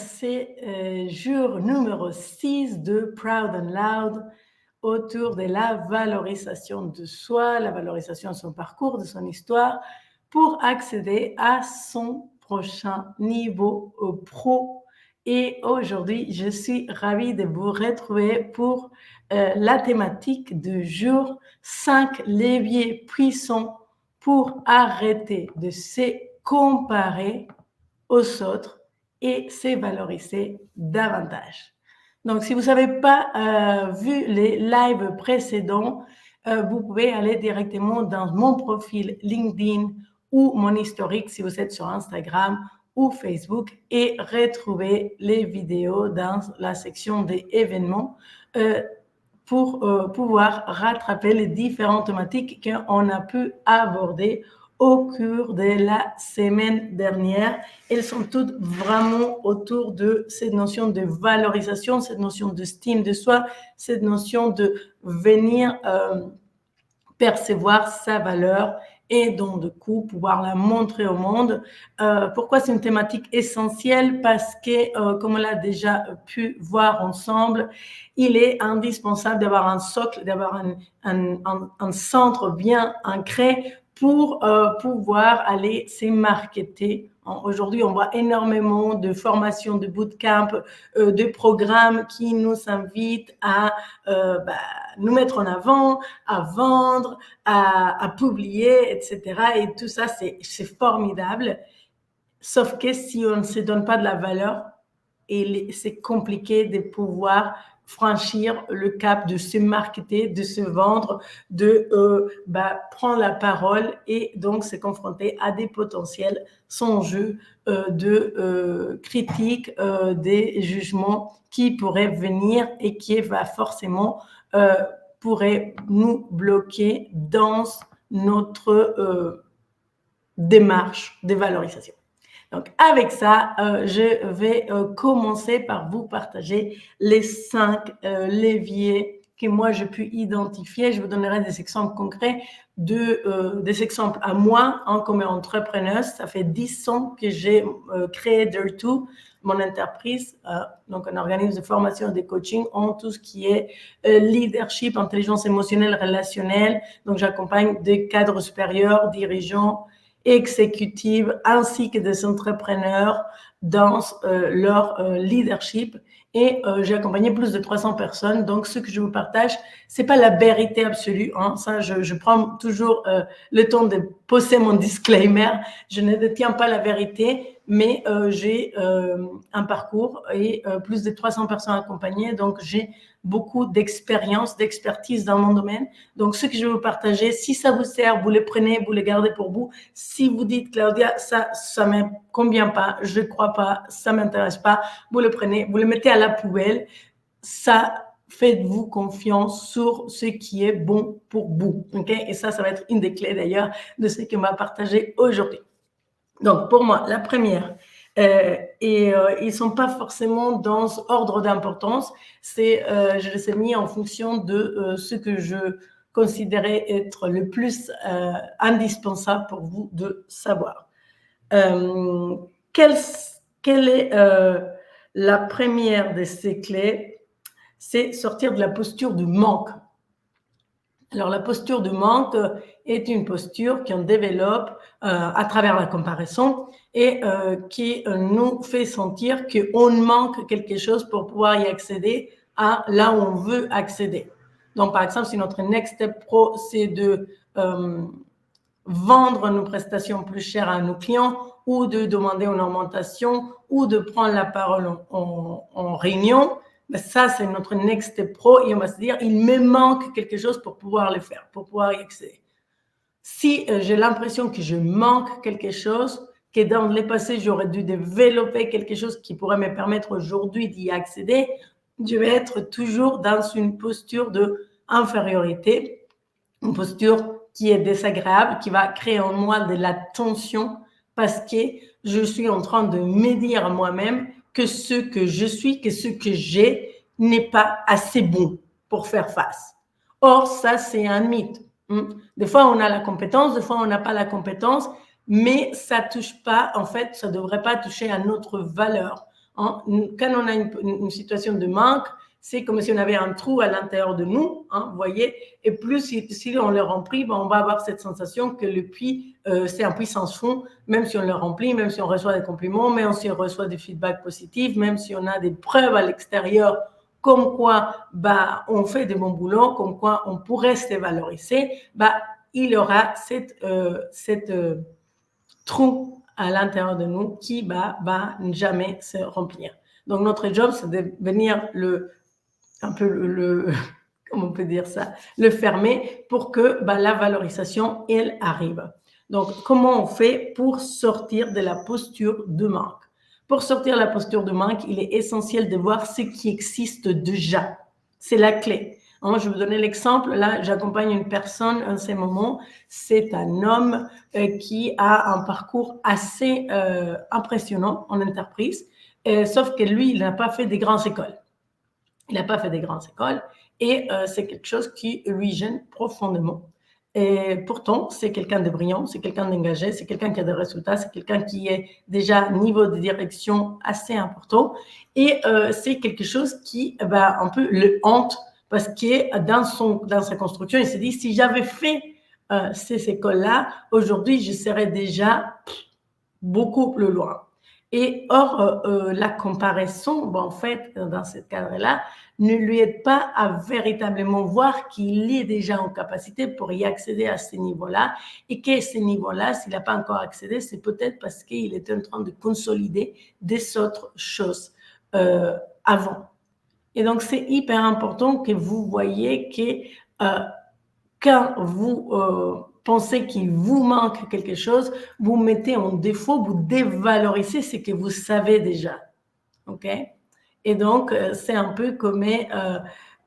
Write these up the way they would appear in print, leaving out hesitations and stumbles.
c'est jour numéro 6 de Proud and Loud autour de la valorisation de soi, la valorisation de son parcours, de son histoire, pour accéder à son prochain niveau pro. Et aujourd'hui, je suis ravie de vous retrouver pour la thématique du jour 5 leviers puissants pour arrêter de se comparer aux autres et se valoriser davantage. Donc, si vous n'avez pas vu les lives précédents, vous pouvez aller directement dans mon profil LinkedIn ou mon historique si vous êtes sur Instagram ou Facebook et retrouver les vidéos dans la section des événements pour pouvoir rattraper les différentes thématiques qu'on a pu aborder au cours de la semaine dernière. Elles sont toutes vraiment autour de cette notion de valorisation, cette notion d'estime de soi, cette notion de venir percevoir sa valeur et donc, du coup, pouvoir la montrer au monde. Pourquoi c'est une thématique essentielle? Parce que, comme on l'a déjà pu voir ensemble, il est indispensable d'avoir un socle, d'avoir un centre bien ancré pour pouvoir aller se marketer. Aujourd'hui, on voit énormément de formations, de bootcamp, de programmes qui nous invitent à nous mettre en avant, à vendre, à publier, etc. Et tout ça, c'est formidable. Sauf que si on ne se donne pas de la valeur, c'est compliqué de pouvoir franchir le cap de se marketer, de se vendre, de prendre la parole et donc se confronter à des potentiels sans jeu de critiques, des jugements qui pourraient venir et qui va forcément pourrait nous bloquer dans notre démarche de valorisation. Donc, avec ça, je vais commencer par vous partager les 5 leviers que moi, j'ai pu identifier. Je vous donnerai des exemples concrets, des exemples à moi comme entrepreneuse. Ça fait 10 ans que j'ai créé Dare2, mon entreprise. Donc, un organisme de formation et de coaching en tout ce qui est leadership, intelligence émotionnelle, relationnelle. Donc, j'accompagne des cadres supérieurs, dirigeants, exécutives ainsi que des entrepreneurs dans leur leadership et j'ai accompagné plus de 300 personnes. Donc, ce que je vous partage, c'est pas la vérité absolue. Ça, je prends toujours le temps de poser mon disclaimer. Je ne détiens pas la vérité, mais j'ai un parcours et plus de 300 personnes accompagnées. Donc, j'ai beaucoup d'expérience, d'expertise dans mon domaine. Donc, ce que je vais vous partager, si ça vous sert, vous le prenez, vous le gardez pour vous. Si vous dites, Claudia, ça me convient pas, je ne crois pas, ça m'intéresse pas, vous le prenez, vous le mettez à la poubelle. Ça, faites-vous confiance sur ce qui est bon pour vous. Okay? Et ça va être une des clés d'ailleurs de ce qu'on va partager aujourd'hui. Donc, pour moi, la première, ils ne sont pas forcément dans ordre d'importance. Je les ai mis en fonction de ce que je considérais être le plus indispensable pour vous de savoir. Quelle est la première de ces clés? C'est sortir de la posture du manque. Alors, la posture du manque est une posture qu'on développe à travers la comparaison et qui nous fait sentir qu'on manque quelque chose pour pouvoir y accéder à là où on veut accéder. Donc, par exemple, si notre next step pro, c'est de vendre nos prestations plus chères à nos clients ou de demander une augmentation ou de prendre la parole en réunion, ça, c'est notre next step pro et on va se dire, il me manque quelque chose pour pouvoir le faire, pour pouvoir y accéder. Si j'ai l'impression que je manque quelque chose, que dans le passé, j'aurais dû développer quelque chose qui pourrait me permettre aujourd'hui d'y accéder, je vais être toujours dans une posture d'infériorité, une posture qui est désagréable, qui va créer en moi de la tension parce que je suis en train de me dire à moi-même que ce que je suis, que ce que j'ai n'est pas assez bon pour faire face. Or, ça, c'est un mythe. Des fois, on a la compétence, des fois, on n'a pas la compétence, mais ça touche pas, en fait, ça devrait pas toucher à notre valeur. Hein. Quand on a une situation de manque, c'est comme si on avait un trou à l'intérieur de nous, hein, vous voyez, et plus si on le remplit, on va avoir cette sensation que le puits, c'est un puits sans fond, même si on le remplit, même si on reçoit des compliments, même si on reçoit des feedbacks positifs, même si on a des preuves à l'extérieur comme quoi on fait de bons boulots, comme quoi on pourrait se valoriser, il y aura cette trou à l'intérieur de nous qui va jamais se remplir. Donc notre job, c'est de venir comment on peut dire ça, le fermer pour que la valorisation, elle arrive. Donc, comment on fait pour sortir de la posture de manque? Pour sortir de la posture de manque, il est essentiel de voir ce qui existe déjà. C'est la clé. Moi, je vais vous donner l'exemple. Là, j'accompagne une personne en ce moment. C'est un homme qui a un parcours assez impressionnant en entreprise, sauf que lui, il n'a pas fait des grandes écoles. Il n'a pas fait des grandes écoles et c'est quelque chose qui lui gêne profondément. Et pourtant, c'est quelqu'un de brillant, c'est quelqu'un d'engagé, c'est quelqu'un qui a des résultats, c'est quelqu'un qui est déjà niveau de direction assez important. Et c'est quelque chose qui un peu le hante parce que dans sa construction, il s'est dit, si j'avais fait ces écoles-là, aujourd'hui, je serais déjà beaucoup plus loin. Et or, la comparaison, en fait, dans ce cadre-là, ne lui aide pas à véritablement voir qu'il est déjà en capacité pour y accéder à ce niveau-là et qu'à ce niveau-là, s'il n'a pas encore accédé, c'est peut-être parce qu'il est en train de consolider des autres choses avant. Et donc, c'est hyper important que vous voyez que quand vous pensez qu'il vous manque quelque chose, vous mettez en défaut, vous dévalorisez ce que vous savez déjà. OK? Et donc, c'est un peu comme,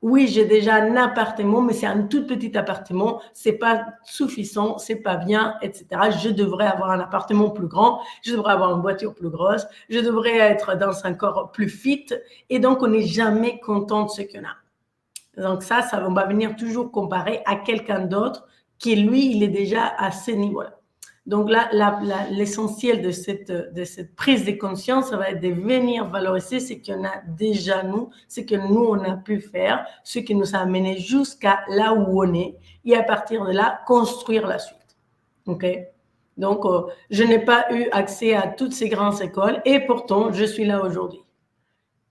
oui, j'ai déjà un appartement, mais c'est un tout petit appartement, c'est pas suffisant, c'est pas bien, etc. Je devrais avoir un appartement plus grand, je devrais avoir une voiture plus grosse, je devrais être dans un corps plus fit, et donc on n'est jamais content de ce qu'on a. Donc ça, on va venir toujours comparer à quelqu'un d'autre qui, lui, il est déjà à ce niveau-là. Donc là, l'essentiel de cette prise de conscience, ça va être de venir valoriser ce qu'on a déjà nous, ce que nous, on a pu faire, ce qui nous a amené jusqu'à là où on est, et à partir de là, construire la suite. OK? Donc, je n'ai pas eu accès à toutes ces grandes écoles, et pourtant, je suis là aujourd'hui.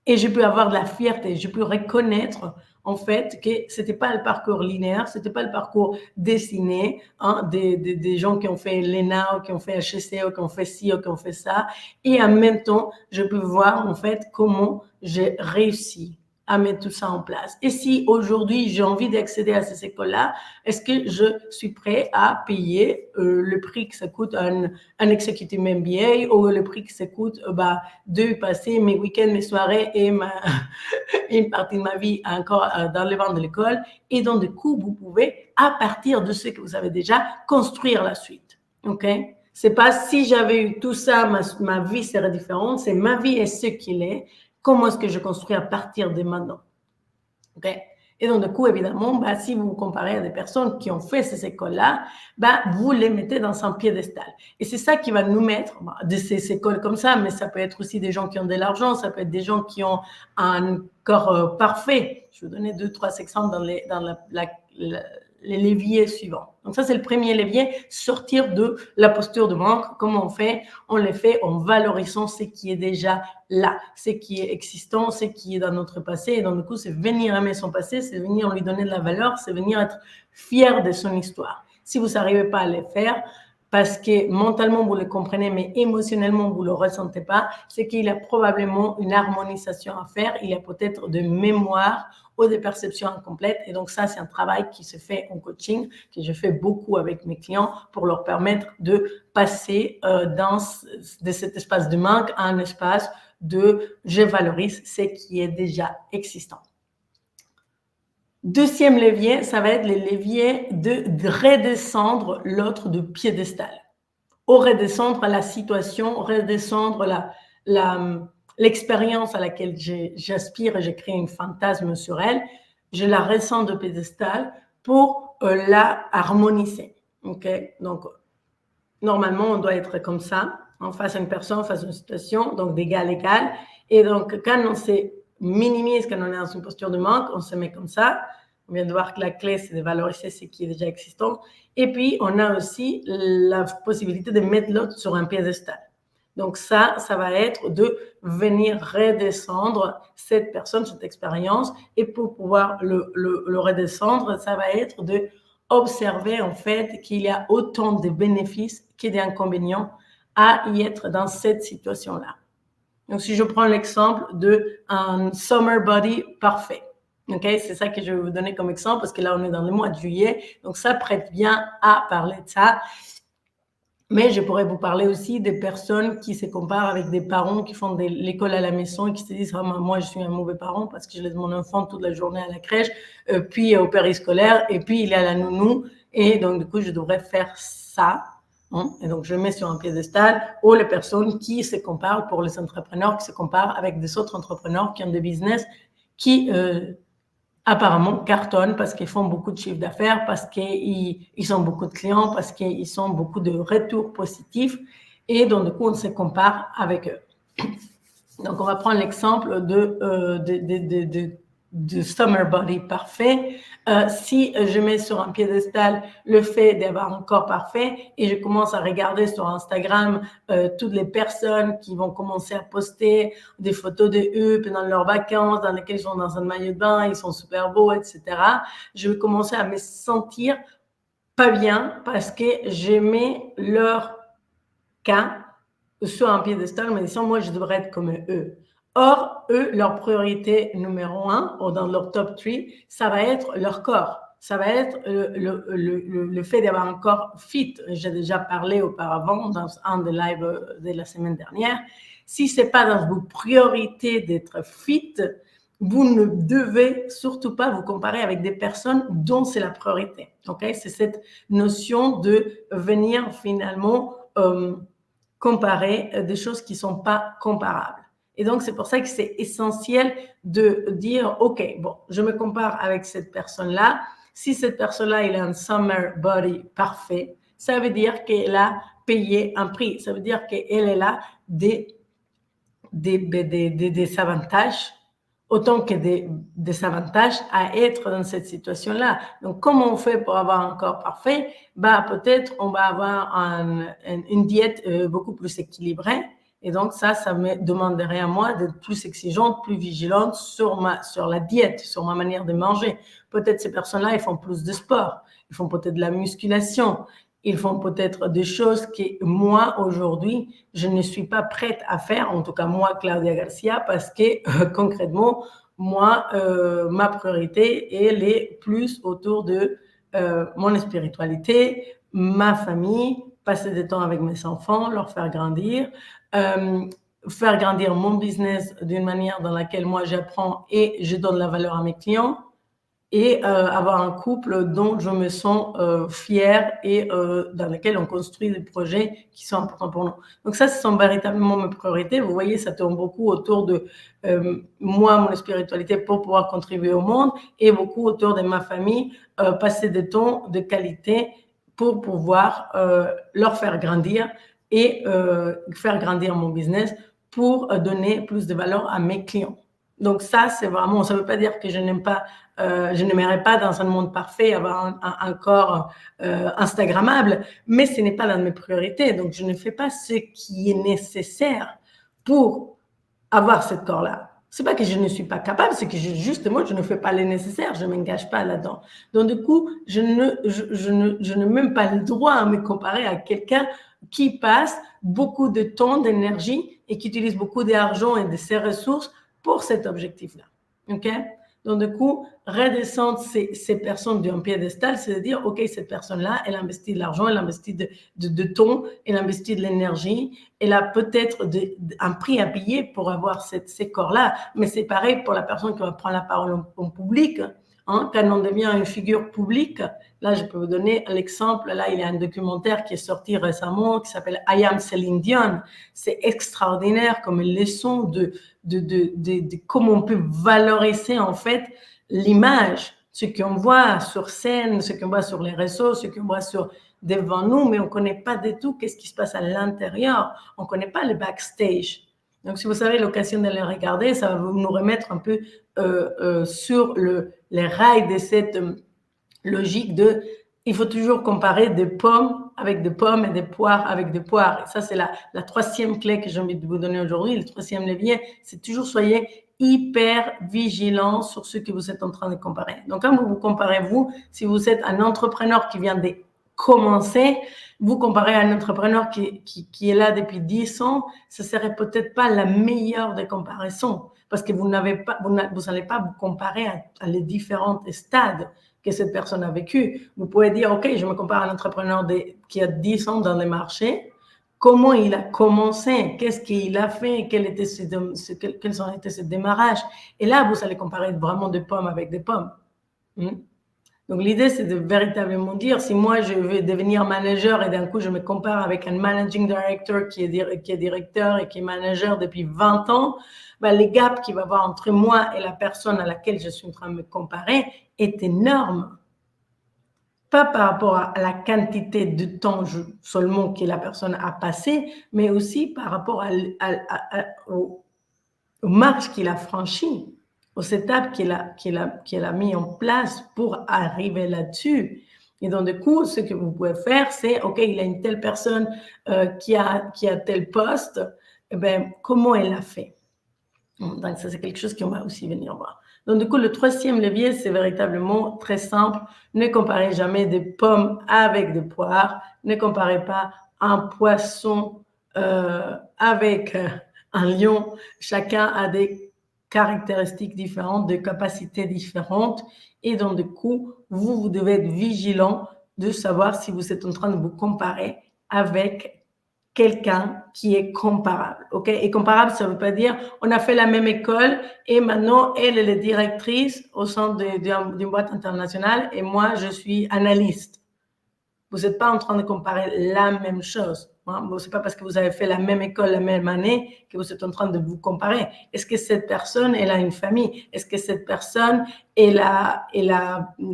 Et je peux avoir de la fierté, je peux reconnaître en fait que c'était pas le parcours linéaire, c'était pas le parcours dessiné, hein, des gens qui ont fait l'ENA, ou qui ont fait HEC, ou qui ont fait ci, ou qui ont fait ça. Et en même temps, je peux voir en fait comment j'ai réussi à mettre tout ça en place. Et si aujourd'hui j'ai envie d'accéder à ces écoles-là, est-ce que je suis prêt à payer le prix que ça coûte un executive MBA ou le prix que ça coûte de passer mes week-ends, mes soirées et une partie de ma vie encore dans les bancs de l'école. Et donc, du coup, vous pouvez, à partir de ce que vous avez déjà, construire la suite. OK? C'est pas si j'avais eu tout ça, ma vie serait différente. C'est ma vie est ce qu'il est. Comment est-ce que je construis à partir de maintenant? OK? Et donc, du coup, évidemment, si vous vous comparez à des personnes qui ont fait ces écoles-là, vous les mettez dans un piédestal. Et c'est ça qui va nous mettre de ces écoles comme ça, mais ça peut être aussi des gens qui ont de l'argent, ça peut être des gens qui ont un corps parfait. Je vais vous donner 2-3 exemples dans les leviers suivants. Donc ça, c'est le premier levier, sortir de la posture de manque. Comment on fait? On le fait en valorisant ce qui est déjà là, ce qui est existant, ce qui est dans notre passé. Et donc, du coup, c'est venir aimer son passé, c'est venir lui donner de la valeur, c'est venir être fier de son histoire. Si vous n'arrivez pas à le faire, parce que mentalement, vous le comprenez, mais émotionnellement, vous ne le ressentez pas, c'est qu'il y a probablement une harmonisation à faire. Il y a peut-être de mémoire ou des perceptions incomplètes. Et donc, ça, c'est un travail qui se fait en coaching, que je fais beaucoup avec mes clients pour leur permettre de passer de cet espace de manque à un espace de je valorise ce qui est déjà existant. Deuxième levier, ça va être le levier de redescendre l'autre de piédestal. Ou redescendre la situation, redescendre l'expérience à laquelle j'aspire et j'ai créé un fantasme sur elle. Je la redescends de piédestal pour la harmoniser. Okay? Donc, normalement, on doit être comme ça, en face à une personne, face à une situation, donc d'égal à égal. Et donc, quand on se minimise, quand on est dans une posture de manque, on se met comme ça. On vient de voir que la clé, c'est de valoriser ce qui est déjà existant. Et puis, on a aussi la possibilité de mettre l'autre sur un piédestal. Donc ça va être de venir redescendre cette personne, cette expérience. Et pour pouvoir le redescendre, ça va être de observer en fait qu'il y a autant de bénéfices que d'inconvénients à y être dans cette situation-là. Donc, si je prends l'exemple d'un summer body parfait, okay? C'est ça que je vais vous donner comme exemple parce que là, on est dans le mois de juillet, donc ça prête bien à parler de ça. Mais je pourrais vous parler aussi des personnes qui se comparent avec des parents qui font de l'école à la maison et qui se disent « moi, je suis un mauvais parent parce que je laisse mon enfant toute la journée à la crèche, puis au périscolaire, et puis il est à la nounou, et donc du coup, je devrais faire ça. » Et donc, je mets sur un piédestal ou les personnes qui se comparent, pour les entrepreneurs qui se comparent avec des autres entrepreneurs qui ont des business qui apparemment cartonnent parce qu'ils font beaucoup de chiffre d'affaires, parce qu'ils ont beaucoup de clients, parce qu'ils ont beaucoup de retours positifs et donc du coup, on se compare avec eux. Donc, on va prendre l'exemple de summer body parfait. Si je mets sur un piédestal le fait d'avoir un corps parfait et je commence à regarder sur Instagram toutes les personnes qui vont commencer à poster des photos de eux pendant leurs vacances dans lesquelles ils sont dans un maillot de bain, ils sont super beaux, etc. Je vais commencer à me sentir pas bien parce que je mets leur cas sur un piédestal en me disant, moi, je devrais être comme eux. Or, eux, leur priorité numéro 1, ou dans leur top 3, ça va être leur corps. Ça va être le fait d'avoir un corps fit. J'ai déjà parlé auparavant dans un des lives de la semaine dernière. Si ce n'est pas dans vos priorités d'être fit, vous ne devez surtout pas vous comparer avec des personnes dont c'est la priorité. Okay? C'est cette notion de venir finalement comparer des choses qui ne sont pas comparables. Et donc, c'est pour ça que c'est essentiel de dire, OK, bon, je me compare avec cette personne-là. Si cette personne-là, elle a un summer body parfait, ça veut dire qu'elle a payé un prix. Ça veut dire qu'elle a des avantages autant que des avantages à être dans cette situation-là. Donc, comment on fait pour avoir un corps parfait? Peut-être on va avoir une diète beaucoup plus équilibrée. Et donc, ça me demanderait à moi d'être plus exigeante, plus vigilante sur la diète, sur ma manière de manger. Peut-être ces personnes-là, ils font plus de sport. Ils font peut-être de la musculation. Ils font peut-être des choses que moi, aujourd'hui, je ne suis pas prête à faire, en tout cas moi, Claudia Garcia, parce que concrètement, moi, ma priorité, elle est plus autour de mon spiritualité, ma famille, passer du temps avec mes enfants, leur faire grandir mon business d'une manière dans laquelle moi, j'apprends et je donne la valeur à mes clients, et avoir un couple dont je me sens fière et dans lequel on construit des projets qui sont importants pour nous. Donc ça, ce sont véritablement mes priorités. Vous voyez, ça tourne beaucoup autour de moi, mon spiritualité pour pouvoir contribuer au monde et beaucoup autour de ma famille, passer des temps de qualité pour pouvoir leur faire grandir et faire grandir mon business pour donner plus de valeur à mes clients. Donc ça, c'est vraiment, ça ne veut pas dire que je n'aimerais pas dans un monde parfait avoir un corps instagrammable, mais ce n'est pas l'une de mes priorités. Donc je ne fais pas ce qui est nécessaire pour avoir ce corps-là. C'est pas que je ne suis pas capable, c'est que justement, je ne fais pas le nécessaire, je ne m'engage pas là-dedans. Donc du coup, je n'ai même pas le droit à me comparer à quelqu'un qui passe beaucoup de temps, d'énergie et qui utilise beaucoup d'argent et de ses ressources pour cet objectif-là. OK? Donc, du coup, redescendre ces personnes d'un piédestal, c'est de dire, OK, cette personne-là, elle investit de l'argent, elle investit de temps, elle investit de l'énergie, elle a peut-être un prix à payer pour avoir ces corps-là, mais c'est pareil pour la personne qui va prendre la parole en public. Hein, quand on devient une figure publique, là, je peux vous donner l'exemple. Là, il y a un documentaire qui est sorti récemment qui s'appelle I Am Céline Dion. C'est extraordinaire comme leçon de comment on peut valoriser en fait l'image, ce qu'on voit sur scène, ce qu'on voit sur les réseaux, ce qu'on voit devant nous, mais on ne connaît pas du tout qu'est-ce qui se passe à l'intérieur. On ne connaît pas le backstage. Donc, si vous avez l'occasion de les regarder, ça va nous remettre un peu sur les rails de cette logique de il faut toujours comparer des pommes avec des pommes et des poires avec des poires. Et ça, c'est la troisième clé que j'ai envie de vous donner aujourd'hui. Le troisième levier, c'est toujours soyez hyper vigilant sur ce que vous êtes en train de comparer. Donc, quand vous vous comparez, si vous êtes un entrepreneur qui vient de commencer, vous comparez à un entrepreneur qui est là depuis 10 ans, ce serait peut-être pas la meilleure des comparaisons parce que vous n'allez pas vous comparer à les différents stades que cette personne a vécu. Vous pouvez dire, OK, je me compare à un entrepreneur qui a 10 ans dans les marchés. Comment il a commencé? Qu'est-ce qu'il a fait? Quels ont été ses démarrages? Et là, vous allez comparer vraiment des pommes avec des pommes. Donc, l'idée, c'est de véritablement dire, si moi, je veux devenir manager et d'un coup, je me compare avec un managing director qui est directeur et qui est manager depuis 20 ans, les gaps qu'il va y avoir entre moi et la personne à laquelle je suis en train de me comparer est énorme. Pas par rapport à la quantité de temps seulement que la personne a passé, mais aussi par rapport aux marches qu'il a franchies, aux étapes qu'il a mis en place pour arriver là-dessus. Et donc, du coup, ce que vous pouvez faire, c'est, OK, il a une telle personne qui a tel poste, eh bien, comment elle l'a fait? Donc, ça, c'est quelque chose qu'on va aussi venir voir. Donc, du coup, le troisième levier, c'est véritablement très simple. Ne comparez jamais des pommes avec des poires. Ne comparez pas un poisson avec un lion. Chacun a des caractéristiques différentes, des capacités différentes. Et donc, du coup, vous devez être vigilant de savoir si vous êtes en train de vous comparer avec quelqu'un qui est comparable, ok? Et comparable, ça ne veut pas dire on a fait la même école et maintenant elle est directrice au sein d'une boîte internationale et moi je suis analyste. Vous n'êtes pas en train de comparer la même chose. Hein? Ce n'est pas parce que vous avez fait la même école la même année que vous êtes en train de vous comparer. Est-ce que cette personne, elle a une famille? Est-ce que cette personne, elle a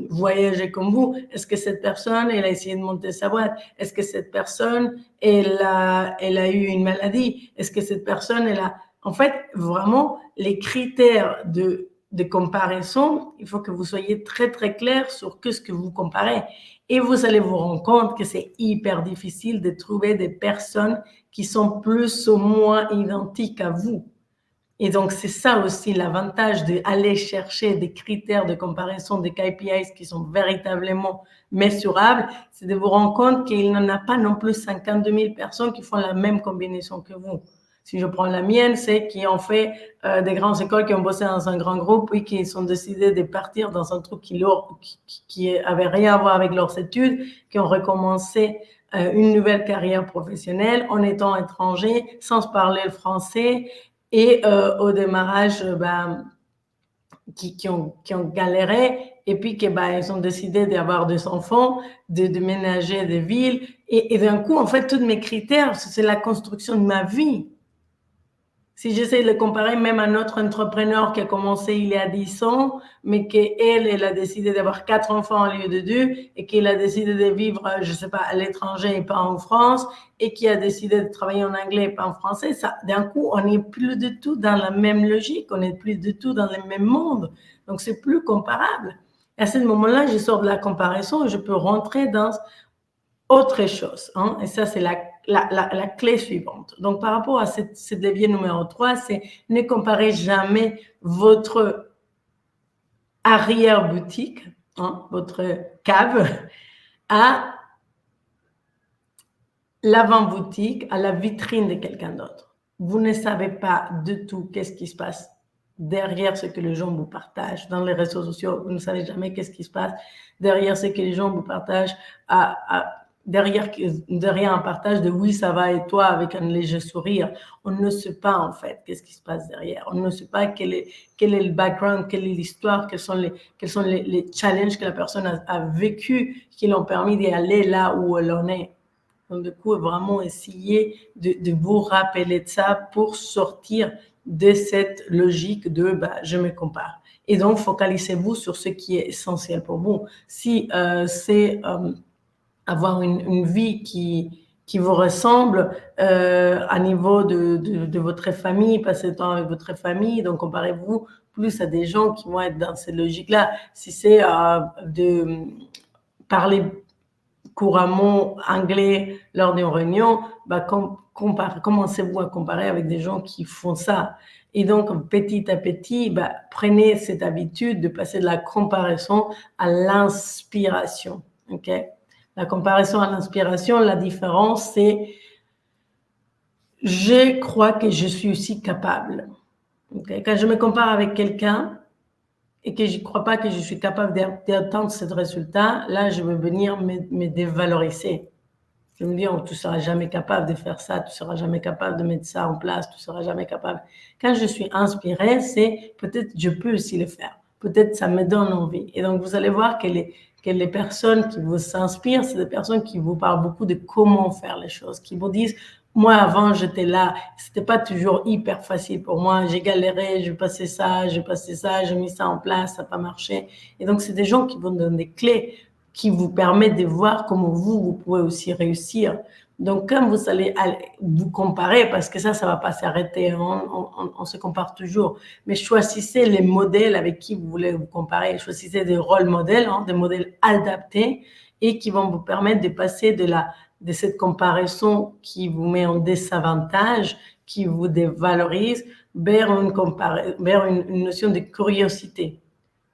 voyagé comme vous? Est-ce que cette personne, elle a essayé de monter sa boîte? Est-ce que cette personne, elle a eu une maladie? Est-ce que cette personne, elle a... En fait, vraiment, les critères de comparaison, il faut que vous soyez très, très clair sur ce que vous comparez. Et vous allez vous rendre compte que c'est hyper difficile de trouver des personnes qui sont plus ou moins identiques à vous. Et donc, c'est ça aussi l'avantage d'aller chercher des critères de comparaison, des KPIs qui sont véritablement mesurables, c'est de vous rendre compte qu'il n'y en a pas non plus 52 000 personnes qui font la même combinaison que vous. Si je prends la mienne, c'est qui ont fait des grandes écoles, qui ont bossé dans un grand groupe, puis qui sont décidés de partir dans un truc qui avait rien à voir avec leurs études, qui ont recommencé une nouvelle carrière professionnelle en étant étrangers, sans parler le français, et au démarrage, qui ont galéré, et puis ils ont décidé d'avoir des enfants, de déménager des villes, et d'un coup, en fait, tous mes critères, c'est la construction de ma vie. Si j'essaie de le comparer même à notre entrepreneur qui a commencé il y a 10 ans, mais elle a décidé d'avoir 4 enfants au lieu de 2 et qu'elle a décidé de vivre, je ne sais pas, à l'étranger et pas en France et qui a décidé de travailler en anglais et pas en français, ça, d'un coup, on n'est plus du tout dans la même logique, on n'est plus du tout dans le même monde. Donc, c'est plus comparable. Et à ce moment-là, je sors de la comparaison et je peux rentrer dans autre chose. Hein? Et ça, c'est la clé suivante. Donc, par rapport à ce levier numéro 3, c'est ne comparez jamais votre arrière-boutique, hein, votre cave, à l'avant-boutique, à la vitrine de quelqu'un d'autre. Vous ne savez pas du tout qu'est-ce qui se passe derrière ce que les gens vous partagent dans les réseaux sociaux. Vous ne savez jamais qu'est-ce qui se passe derrière ce que les gens vous partagent derrière un partage de oui, ça va et toi avec un léger sourire. On ne sait pas en fait qu'est-ce qui se passe derrière. On ne sait pas quel est le background, quelle est l'histoire, quels sont les challenges que la personne a vécu qui l'ont permis d'aller là où elle en est. Donc, du coup, vraiment essayer de vous rappeler de ça pour sortir de cette logique de je me compare. Et donc, focalisez-vous sur ce qui est essentiel pour vous. Si c'est avoir une vie qui qui vous ressemblent à niveau de votre famille, passez le temps avec votre famille. Donc, comparez-vous plus à des gens qui vont être dans cette logique-là. Si c'est de parler couramment anglais lors d'une réunion, bah, commencez-vous à comparer avec des gens qui font ça. Et donc, petit à petit, bah, prenez cette habitude de passer de la comparaison à l'inspiration. Okay? La comparaison à l'inspiration, la différence, c'est je crois que je suis aussi capable. Okay? Quand je me compare avec quelqu'un et que je ne crois pas que je suis capable d'atteindre ce résultat, là, je vais venir me dévaloriser. Je me dis, oh, tu ne seras jamais capable de faire ça, tu ne seras jamais capable de mettre ça en place, tu ne seras jamais capable. Quand je suis inspirée, c'est peut-être je peux aussi le faire. Peut-être ça me donne envie. Et donc, vous allez voir que les personnes qui vous inspirent, c'est des personnes qui vous parlent beaucoup de comment faire les choses, qui vous disent, moi, avant, j'étais là, c'était pas toujours hyper facile pour moi, j'ai galéré, j'ai passé ça, j'ai mis ça en place, ça n'a pas marché. Et donc, c'est des gens qui vous donnent des clés qui vous permettent de voir comment vous pouvez aussi réussir. Donc, quand vous allez vous comparer, parce que ça va pas s'arrêter, on se compare toujours, mais choisissez les modèles avec qui vous voulez vous comparer, choisissez des rôles modèles, des modèles adaptés et qui vont vous permettre de passer de cette comparaison qui vous met en désavantage, qui vous dévalorise, vers une notion de curiosité.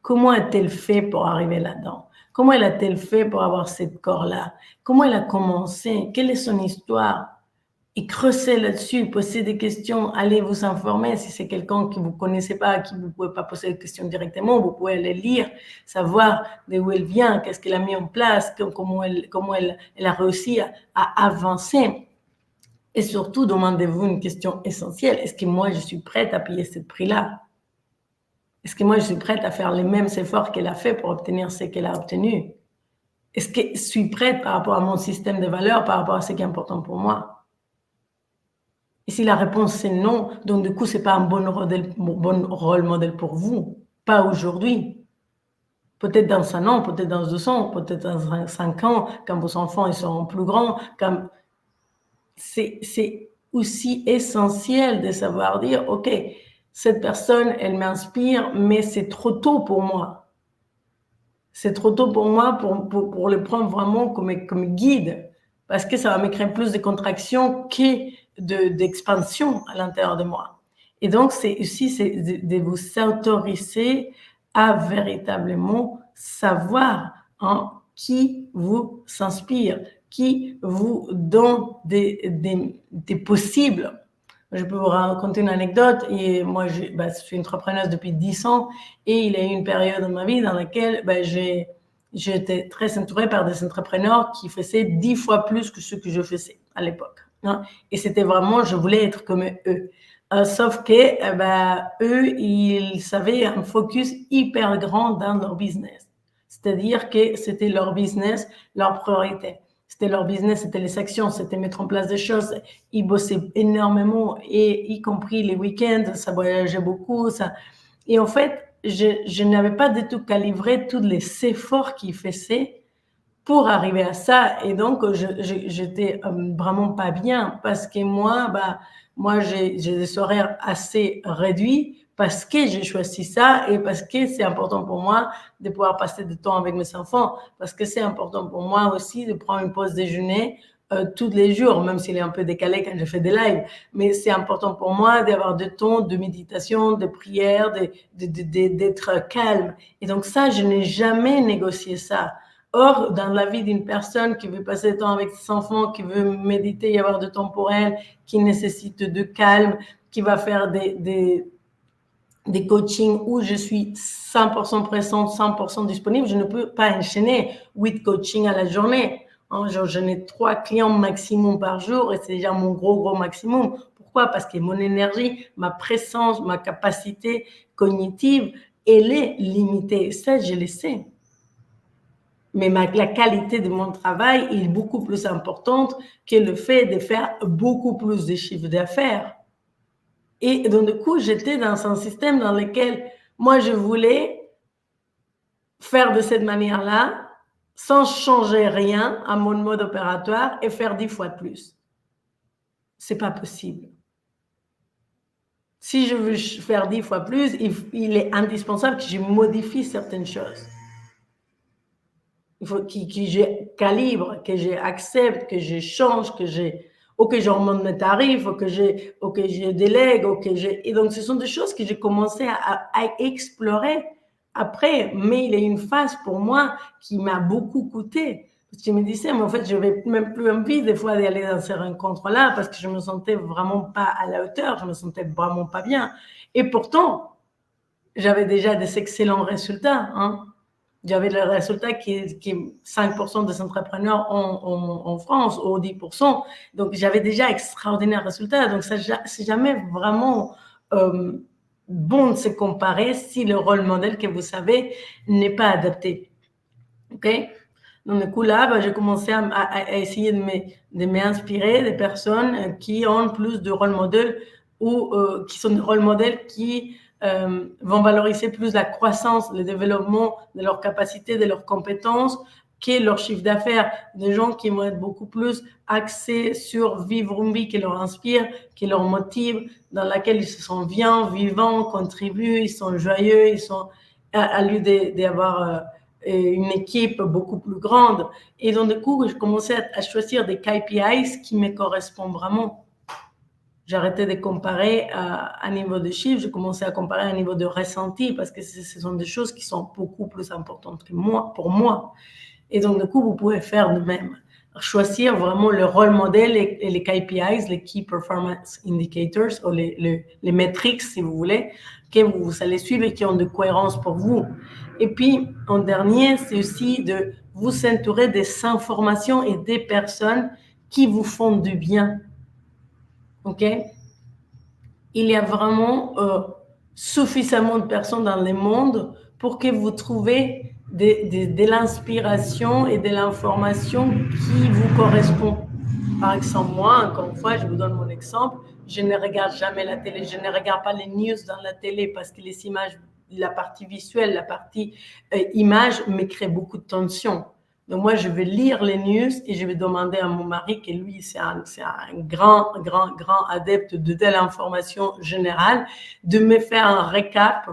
Comment a-t-elle fait pour arriver là-dedans? Comment elle a-t-elle fait pour avoir ce corps-là? Comment elle a commencé? Quelle est son histoire? Et creusez là-dessus, posez des questions, allez vous informer. Si c'est quelqu'un que vous ne connaissez pas, à qui vous ne pouvez pas poser des questions directement, vous pouvez aller lire, savoir d'où elle vient, qu'est-ce qu'elle a mis en place, comment elle a réussi à avancer. Et surtout, demandez-vous une question essentielle. Est-ce que moi, je suis prête à payer ce prix-là? Est-ce que moi, je suis prête à faire les mêmes efforts qu'elle a fait pour obtenir ce qu'elle a obtenu? Est-ce que je suis prête par rapport à mon système de valeurs, par rapport à ce qui est important pour moi? Et si la réponse c'est non, donc du coup, ce n'est pas un bon rôle modèle pour vous, pas aujourd'hui. Peut-être dans 100 ans, peut-être dans 200, peut-être dans 5 ans, quand vos enfants ils seront plus grands. C'est aussi essentiel de savoir dire, OK, cette personne, elle m'inspire, mais c'est trop tôt pour moi. C'est trop tôt pour moi pour le prendre vraiment comme guide, parce que ça va me créer plus de contraction d'expansion à l'intérieur de moi. Et donc, c'est aussi de vous s'autoriser à véritablement savoir qui vous s'inspire, qui vous donne des possibles. Je peux vous raconter une anecdote. Et moi, je suis entrepreneuse depuis 10 ans et il y a eu une période dans ma vie dans laquelle j'étais très entourée par des entrepreneurs qui faisaient 10 fois plus que ce que je faisais à l'époque. Et c'était vraiment, je voulais être comme eux. Sauf que eux, ils avaient un focus hyper grand dans leur business. C'est-à-dire que c'était leur business, leur priorité. C'était leur business, c'était les actions, c'était mettre en place des choses. Ils bossaient énormément, et y compris les week-ends, ça voyageait beaucoup. Et en fait, je n'avais pas du tout calibré tous les efforts qu'ils faisaient pour arriver à ça. Et donc, j'étais vraiment pas bien parce que moi j'ai des horaires assez réduits parce que j'ai choisi ça et parce que c'est important pour moi de pouvoir passer du temps avec mes enfants, parce que c'est important pour moi aussi de prendre une pause déjeuner tous les jours, même s'il est un peu décalé quand je fais des lives. Mais c'est important pour moi d'avoir du temps de méditation, de prière, d'être calme. Et donc ça, je n'ai jamais négocié ça. Or, dans la vie d'une personne qui veut passer du temps avec ses enfants, qui veut méditer et avoir du temps pour elle, qui nécessite de calme, qui va faire des coachings où je suis 100% présente, 100% disponible, je ne peux pas enchaîner 8 coachings à la journée. Je n'ai 3 clients maximum par jour et c'est déjà mon gros maximum. Pourquoi? Parce que mon énergie, ma présence, ma capacité cognitive, elle est limitée. Ça, je le sais. Mais la qualité de mon travail est beaucoup plus importante que le fait de faire beaucoup plus de chiffre d'affaires. Et donc, du coup, j'étais dans un système dans lequel moi, je voulais faire de cette manière-là, sans changer rien à mon mode opératoire et faire 10 fois plus. C'est pas possible. Si je veux faire 10 fois plus, il est indispensable que je modifie certaines choses. Il faut que je calibre, que j'accepte, que je change, ou que je remonte mes tarifs, ou que je délègue, et donc ce sont des choses que j'ai commencé à explorer après, mais il y a une phase pour moi qui m'a beaucoup coûté. Parce que je me disais, mais en fait, je n'avais même plus envie des fois d'aller dans ces rencontres-là parce que je me sentais vraiment pas à la hauteur, je me sentais vraiment pas bien. Et pourtant, j'avais déjà des excellents résultats, hein. J'avais le résultat qui est 5% des entrepreneurs en France, ou 10%. Donc, j'avais déjà extraordinaire résultat. Donc, c'est jamais vraiment bon de se comparer si le rôle modèle que vous avez n'est pas adapté. OK? Donc, du coup, là, j'ai commencé à essayer de m'inspirer des personnes qui ont plus de rôle modèle ou qui sont des rôles modèles qui vont valoriser plus la croissance, le développement de leurs capacités, de leurs compétences, que leur chiffre d'affaires. Des gens qui vont être beaucoup plus axés sur vivre une vie qui leur inspire, qui leur motive, dans laquelle ils se sentent bien, vivants, contribuent, ils sont joyeux, ils sont, à lieu d'avoir une équipe beaucoup plus grande. Et donc, du coup, je commençais à choisir des KPIs qui me correspondent vraiment. J'arrêtais de comparer à niveau de chiffres, je commençais à comparer à niveau de ressenti parce que ce sont des choses qui sont beaucoup plus importantes que moi, pour moi. Et donc, du coup, vous pouvez faire de même. Choisir vraiment le rôle modèle et les KPIs, les Key Performance Indicators, ou les métriques, si vous voulez, que vous allez suivre et qui ont de cohérence pour vous. Et puis, en dernier, c'est aussi de vous entourer des informations et des personnes qui vous font du bien. OK? Il y a vraiment suffisamment de personnes dans le monde pour que vous trouviez de l'inspiration et de l'information qui vous correspond. Par exemple, moi, encore une fois, je vous donne mon exemple, je ne regarde jamais la télé, je ne regarde pas les news dans la télé parce que les images, la partie visuelle, la partie image me crée beaucoup de tension. Donc, moi, je vais lire les news et je vais demander à mon mari, que lui, c'est un grand adepte de telle information générale, de me faire un récap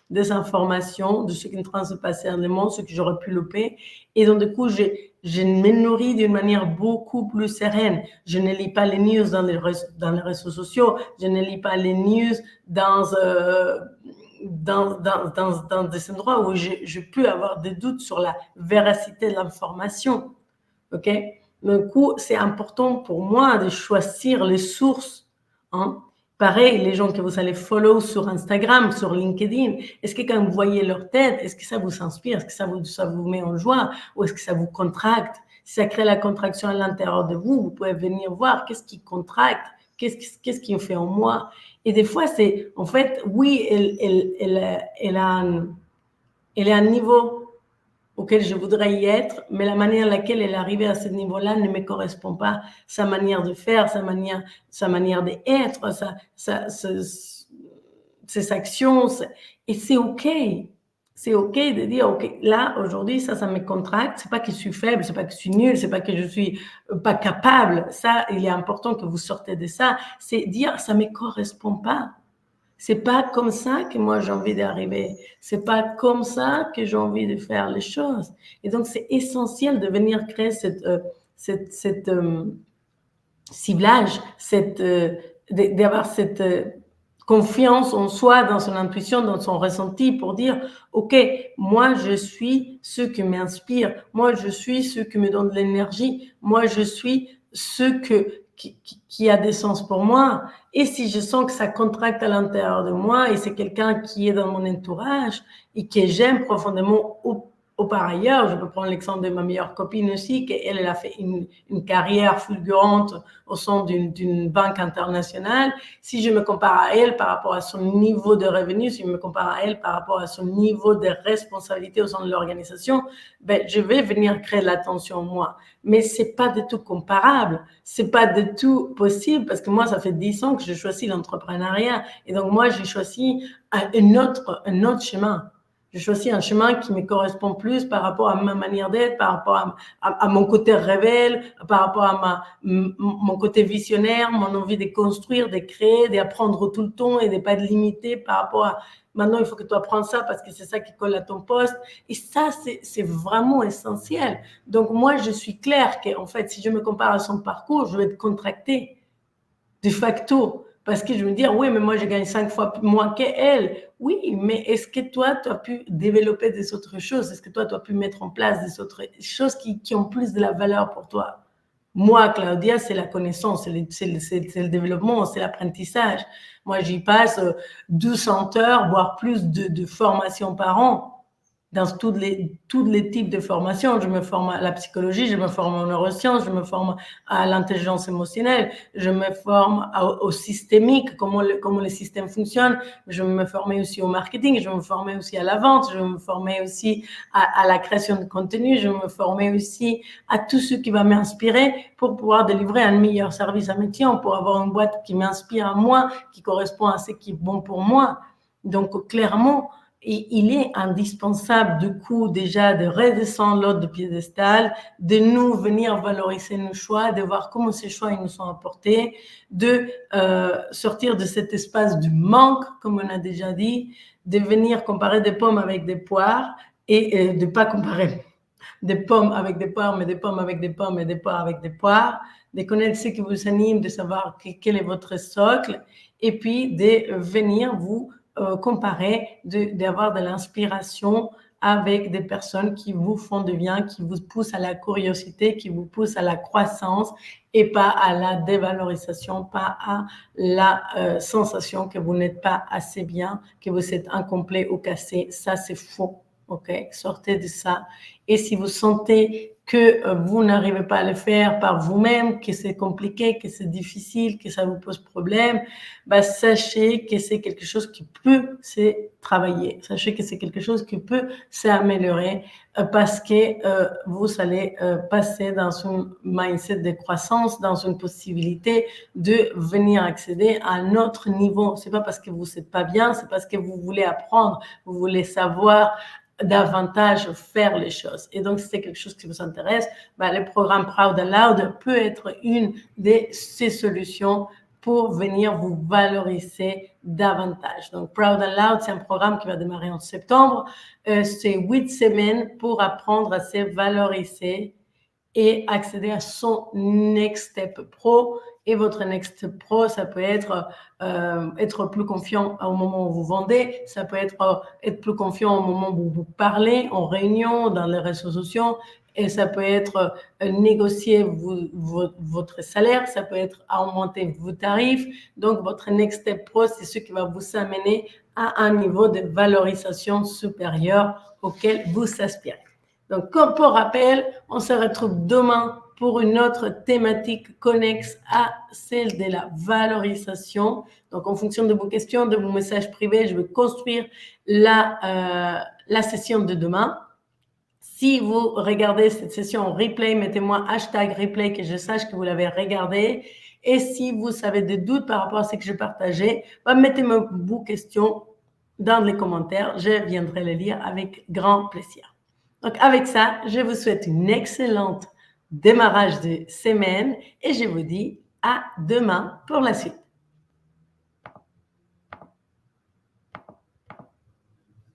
des informations, de ce qui est en train de se passer dans le monde, ce que j'aurais pu louper. Et donc, du coup, je me nourris d'une manière beaucoup plus sereine. Je ne lis pas les news dans les réseaux sociaux. Je ne lis pas les news dans des endroits où je peux avoir des doutes sur la véracité de l'information. OK? Du coup, c'est important pour moi de choisir les sources. Hein? Pareil, les gens que vous allez follow sur Instagram, sur LinkedIn, est-ce que quand vous voyez leur tête, est-ce que ça vous inspire? Est-ce que ça vous met en joie? Ou est-ce que ça vous contracte? Si ça crée la contraction à l'intérieur de vous, vous pouvez venir voir qu'est-ce qui contracte, qu'est-ce qui fait en moi. Et des fois, c'est, en fait, oui, elle a un niveau auquel je voudrais y être, mais la manière à laquelle elle est arrivée à ce niveau-là ne me correspond pas. Sa manière de faire, sa manière d'être, ses actions, et c'est OK. C'est OK de dire, OK, là, aujourd'hui, ça me contracte. C'est pas que je suis faible, c'est pas que je suis nulle, c'est pas que je suis pas capable. Ça, il est important que vous sortez de ça. C'est dire, ça me correspond pas. C'est pas comme ça que moi j'ai envie d'arriver. C'est pas comme ça que j'ai envie de faire les choses. Et donc, c'est essentiel de venir créer cette ciblage, d'avoir cette confiance en soi, dans son intuition, dans son ressenti pour dire, OK, moi, je suis ce qui m'inspire. Moi, je suis ce qui me donne de l'énergie. Moi, je suis ce qui a des sens pour moi. Et si je sens que ça contracte à l'intérieur de moi et c'est quelqu'un qui est dans mon entourage et que j'aime profondément ou par ailleurs, je peux prendre l'exemple de ma meilleure copine aussi, qu'elle a fait une carrière fulgurante au sein d'une banque internationale. Si je me compare à elle par rapport à son niveau de revenus, si je me compare à elle par rapport à son niveau de responsabilité au sein de l'organisation, ben, je vais venir créer de la tension en moi. Mais c'est pas du tout comparable. C'est pas du tout possible parce que moi, ça fait 10 ans que je choisis l'entrepreneuriat. Et donc, moi, j'ai choisi un autre chemin. Je choisis un chemin qui me correspond plus par rapport à ma manière d'être, par rapport à mon côté rebelle, par rapport à mon côté visionnaire, mon envie de construire, de créer, d'apprendre tout le temps et de ne pas être limité par rapport à maintenant, il faut que tu apprennes ça parce que c'est ça qui colle à ton poste. Et ça, c'est vraiment essentiel. Donc, moi, je suis claire qu'en fait, si je me compare à son parcours, je vais être contractée de facto. Parce que je me dis, oui, mais moi, je gagne 5 fois moins qu'elle. Oui, mais est-ce que toi, tu as pu développer des autres choses? Est-ce que toi, tu as pu mettre en place des autres choses qui ont plus de la valeur pour toi? Moi, Claudia, c'est la connaissance, c'est le développement, c'est l'apprentissage. Moi, j'y passe 200 heures, voire plus de formation par an dans tous les types de formations. Je me forme à la psychologie, je me forme en neurosciences, je me forme à l'intelligence émotionnelle, je me forme au systémique, comment le système fonctionne, je me formais aussi au marketing, je me formais aussi à la vente, je me formais aussi à la création de contenu, je me formais aussi à tout ce qui va m'inspirer pour pouvoir délivrer un meilleur service à mes clients, pour avoir une boîte qui m'inspire à moi, qui correspond à ce qui est bon pour moi. Donc, clairement, et il est indispensable, du coup, déjà de redescendre l'autre de piédestal, de nous venir valoriser nos choix, de voir comment ces choix ils nous sont apportés, de sortir de cet espace du manque, comme on a déjà dit, de venir comparer des pommes avec des poires et de ne pas comparer des pommes avec des poires, mais des pommes avec des pommes et des poires avec des poires, de connaître ce qui vous anime, de savoir quel est votre socle, et puis de venir vous comparer, d'avoir de l'inspiration avec des personnes qui vous font du bien, qui vous poussent à la curiosité, qui vous poussent à la croissance et pas à la dévalorisation, pas à la sensation que vous n'êtes pas assez bien, que vous êtes incomplet ou cassé. Ça, c'est faux. OK? Sortez de ça. Et si vous sentez que vous n'arrivez pas à le faire par vous-même, que c'est compliqué, que c'est difficile, que ça vous pose problème, bah, sachez que c'est quelque chose qui peut se travailler. Sachez que c'est quelque chose qui peut s'améliorer parce que vous allez passer dans un mindset de croissance, dans une possibilité de venir accéder à un autre niveau. C'est pas parce que vous n'êtes pas bien, c'est parce que vous voulez apprendre, vous voulez savoir davantage faire les choses. Et donc, si c'est quelque chose qui vous intéresse, bah, le programme Proud and Loud peut être une de ces solutions pour venir vous valoriser davantage. Donc, Proud and Loud, c'est un programme qui va démarrer en septembre. C'est 8 semaines pour apprendre à se valoriser et accéder à son Next Step Pro. Et votre Next Step Pro, ça peut être être plus confiant au moment où vous vendez, ça peut être plus confiant au moment où vous parlez, en réunion, dans les réseaux sociaux, et ça peut être négocier votre salaire, ça peut être augmenter vos tarifs. Donc, votre Next Step Pro, c'est ce qui va vous amener à un niveau de valorisation supérieur auquel vous aspirez. Donc, comme pour rappel, on se retrouve demain pour une autre thématique connexe à celle de la valorisation. Donc, en fonction de vos questions, de vos messages privés, je vais construire la session de demain. Si vous regardez cette session en replay, mettez-moi #replay que je sache que vous l'avez regardé. Et si vous avez des doutes par rapport à ce que j'ai partagé, mettez-moi vos questions dans les commentaires. Je viendrai les lire avec grand plaisir. Donc, avec ça, je vous souhaite une excellente démarrage de semaine et je vous dis à demain pour la suite.